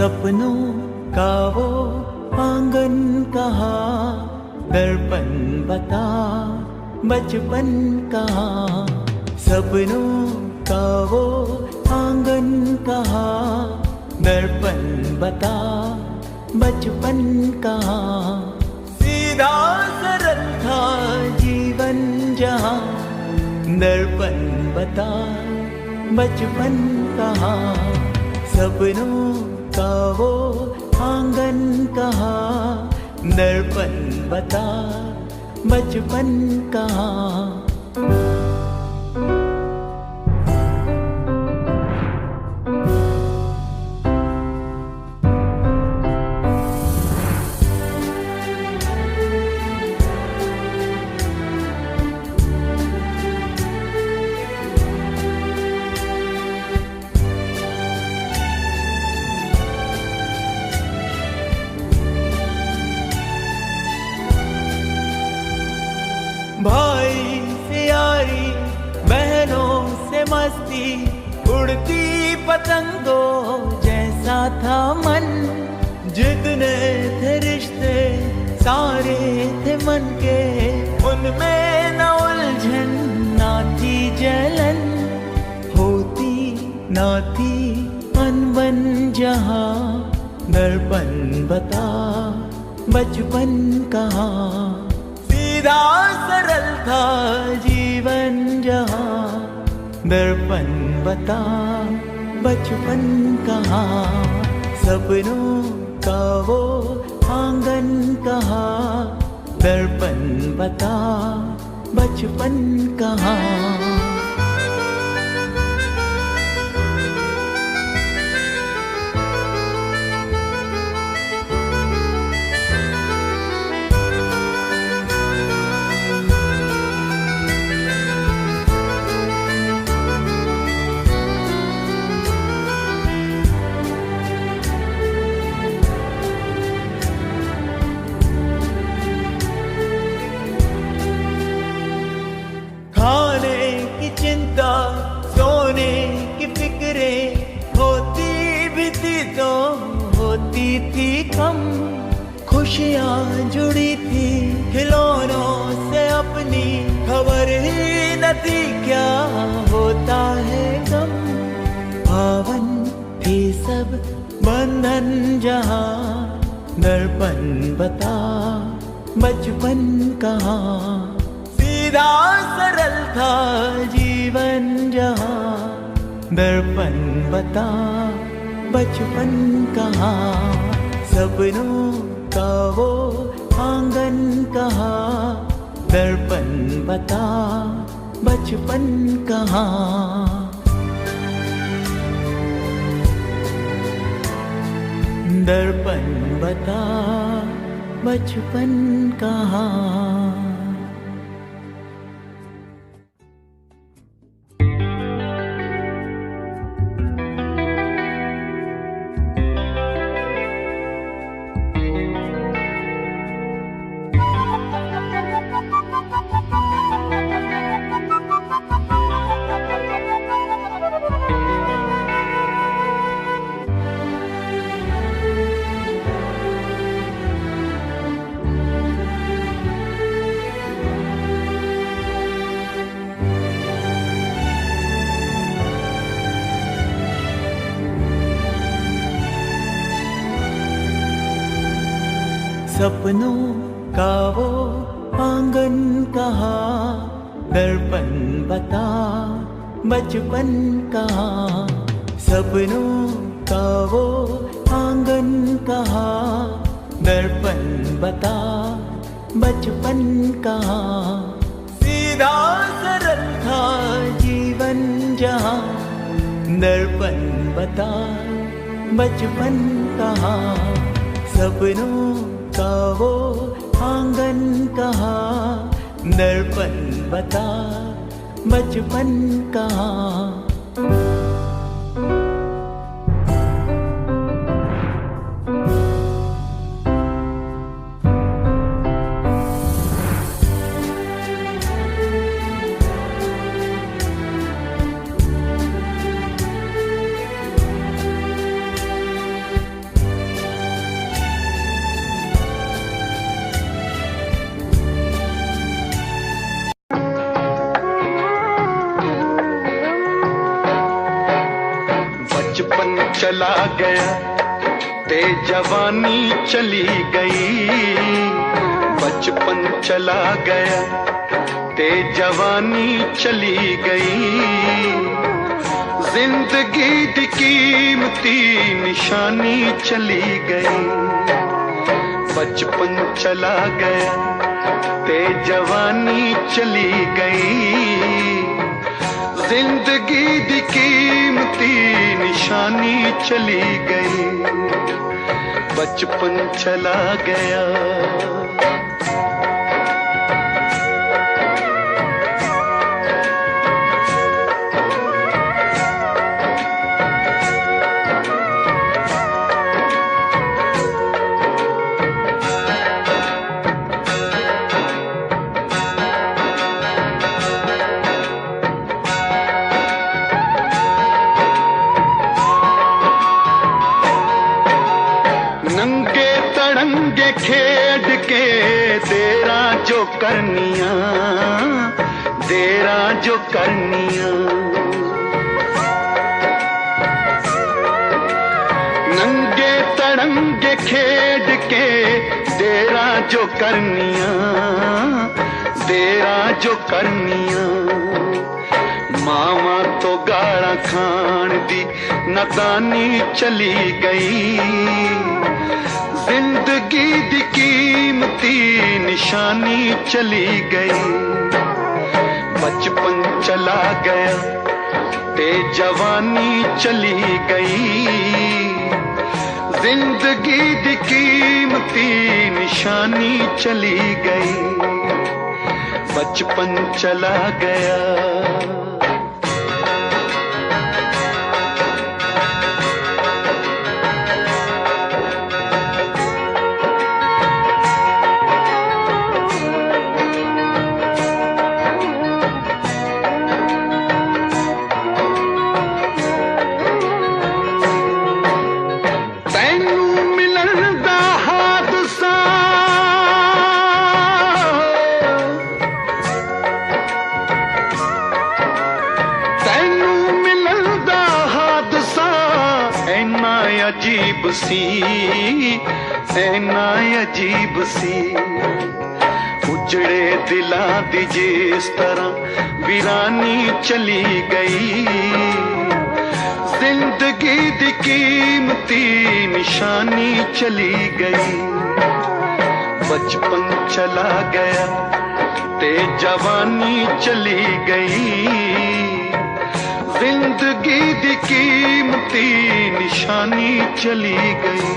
सपनों का वो आंगन कहाँ, दर्पण बता बचपन कहाँ। सपनों का वो आंगन कहाँ, दर्पण बता बचपन कहाँ। सीधा सरल था जीवन जहाँ, दर्पण बता बचपन कहाँ। सपनों का वो आंगन कहाँ, दर्पण बता बचपन कहाँ। भाई से यारी, बहनों से मस्ती, उड़ती पतंगों जैसा था मन। जितने थे रिश्ते सारे थे मन के, उनमें न उलझन ना थी जलन। होती ना थी अनबन जहाँ, दर्पण बता बचपन कहाँ। सीधा सरल था जीवन जहाँ, दर्पण बता बचपन कहाँ। सपनों का वो आंगन कहाँ, दर्पण बता बचपन कहाँ। चिंता सोने की फिक्रें होती भी थी तो होती थी कम। खुशियाँ जुड़ी थी खिलौनों से अपनी, खबर ही न थी क्या होता है गम। पावन थी सब बंधन जहाँ, दर्पण बता बचपन कहाँ। सीधा सरल था जीवन जहाँ, दर्पण बता बचपन कहाँ। सपनों का वो आंगन कहाँ, दर्पण बता बचपन कहाँ। दर्पण बता बचपन कहाँ। सपनों का वो आंगन कहाँ, दर्पण बता बचपन कहाँ। सपनों का वो आंगन कहाँ, दर्पण बता बचपन कहाँ। सीधा सरल था जीवन जहाँ, दर्पण बता बचपन कहाँ। सपनों का वो आंगन कहाँ, दर्पण बता बचपन कहाँ। बचपन चला गया ते जवानी चली गई। बचपन चला गया ते जवानी चली गई। जिंदगी दी कीमती निशानी चली गई। बचपन चला गया ते जवानी चली गई। जिंदगी दी कीमती निशानी चली गई। बचपन चला गया। नंगे तड़ंगे खेड के तेरा जो करनिया, तेरा जो करनिया। नंगे तड़ंगे खेड के तेरा जो करनिया, तेरा जो करनिया। मामा तो गाड़ा खान दी नादानी चली गई। जिंदगी दी कीमती निशानी चली गई। बचपन चला गया ते जवानी चली गई। जिंदगी दी कीमती निशानी चली गई। बचपन चला गया। अजीब सी, ऐना अजीब सी। उजड़े दिलां दी जिस तरह वीरानी चली गई। जिंदगी दी कीमती निशानी चली गई। बचपन चला गया ते जवानी चली गई। जिंदगी दी कीमती निशानी चली गई।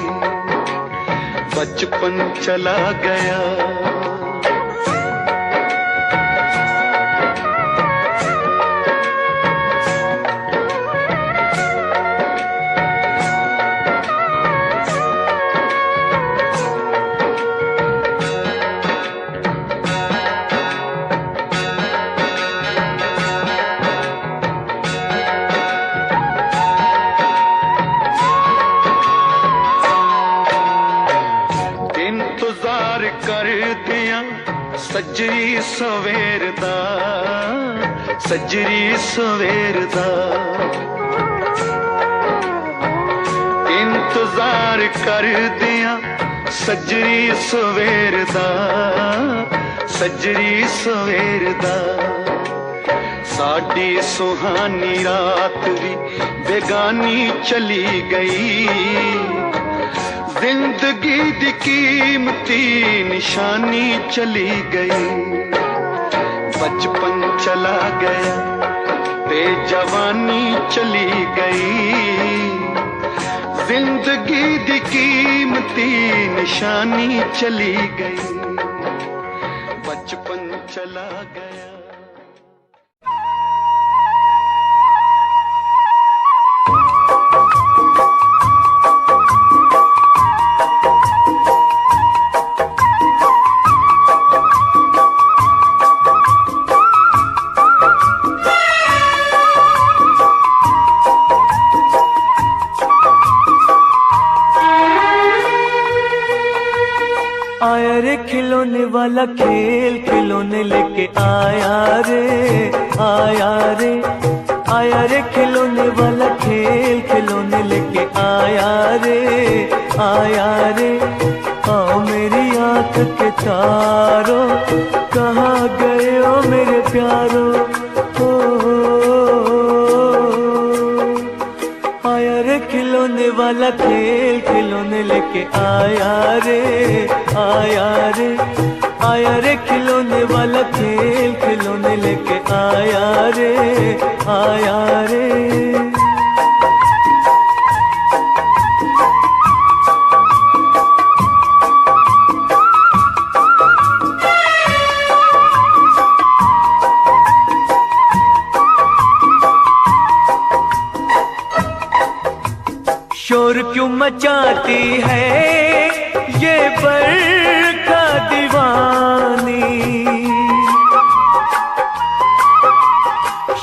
बचपन चला गया। इंतजार कर दिया सजरी सवेर दा, सजरी सवेर दा। इंतजार कर दिया सजरी सवेर दा सजरी सवेर दा साडी सुहानी रात भी बेगानी चली गई जिंदगी दी कीमती निशानी चली गई बचपन चला गया ते जवानी चली गई जिंदगी दी कीमती निशानी चली गई बचपन चला गया। आया रे खिलौने वाला खेल खिलौने लेके आया रे आया रे आया रे खिलौने वाला खेल खिलौने लेके आया रे आया रे आओ मेरी आंख के तारो कहाँ गए हो मेरे प्यारो आया रे खिलौने वाला खेल खिलौने लेके आया रे आया रे आया रे खिलौने वाला खेल खिलौने लेके आया रे आया रे। शोर क्यों मचाती है ये बरखा दीवानी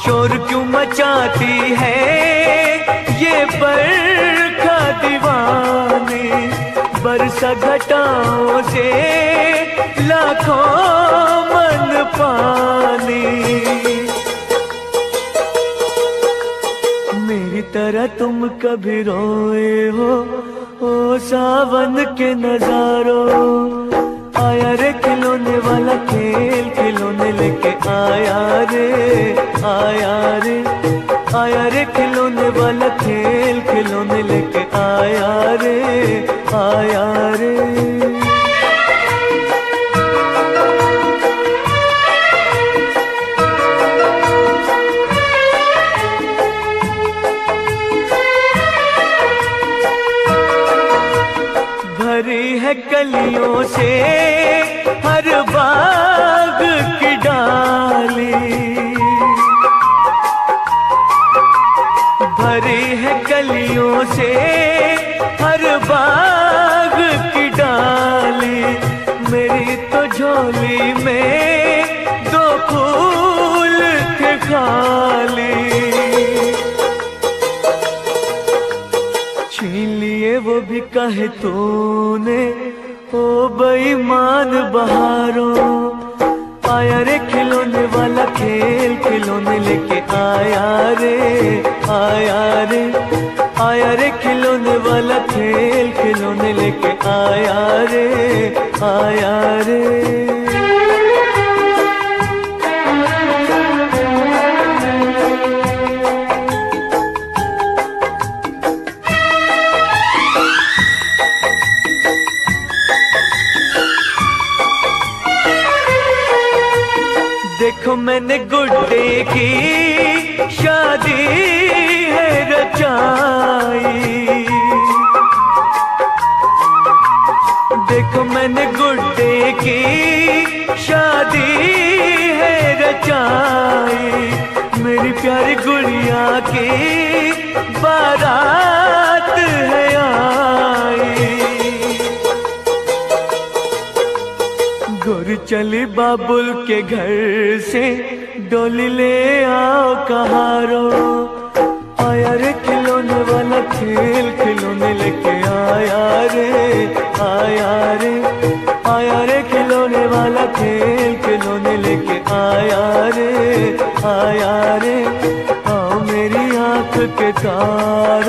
शोर क्यों मचाती है ये बरखा दीवानी बरसा घटाओं से लाखों मन पानी मेरी तरह तुम कभी रोए हो ओ सावन के नजारों आया रे खिलौने वाला खेल खिलौने लेके आया रे आया रे आया रे खिलौने वाला खेल खिलौने लेके आया रे आया रे। भरी है कलियों से हर बाग की डाली भरी है कलियों से हर बाग की डाली मेरी तो झोली में दो फूल थे खाली छीन लिए वो भी कहे तूने ओ बेईमान बहारों आया रे खिलौने वाला खेल खिलौने लेके आया रे आया रे आया रे खिलौने वाला खेल खिलौने लेके आया रे आया रे। देखो मैंने गुड्डे की शादी है रचाई देखो मैंने गुड्डे की शादी है रचाई मेरी प्यारी गुड़िया की बारात है आई गुर चली बाबुल के घर से डोली ले आओ कहारो आया रे खिलौने वाला खेल खिलौने लेके आया रे आया रे आया रे खिलौने वाला खेल खिलौने लेके आया रे आया रे आओ मेरी आंख के तार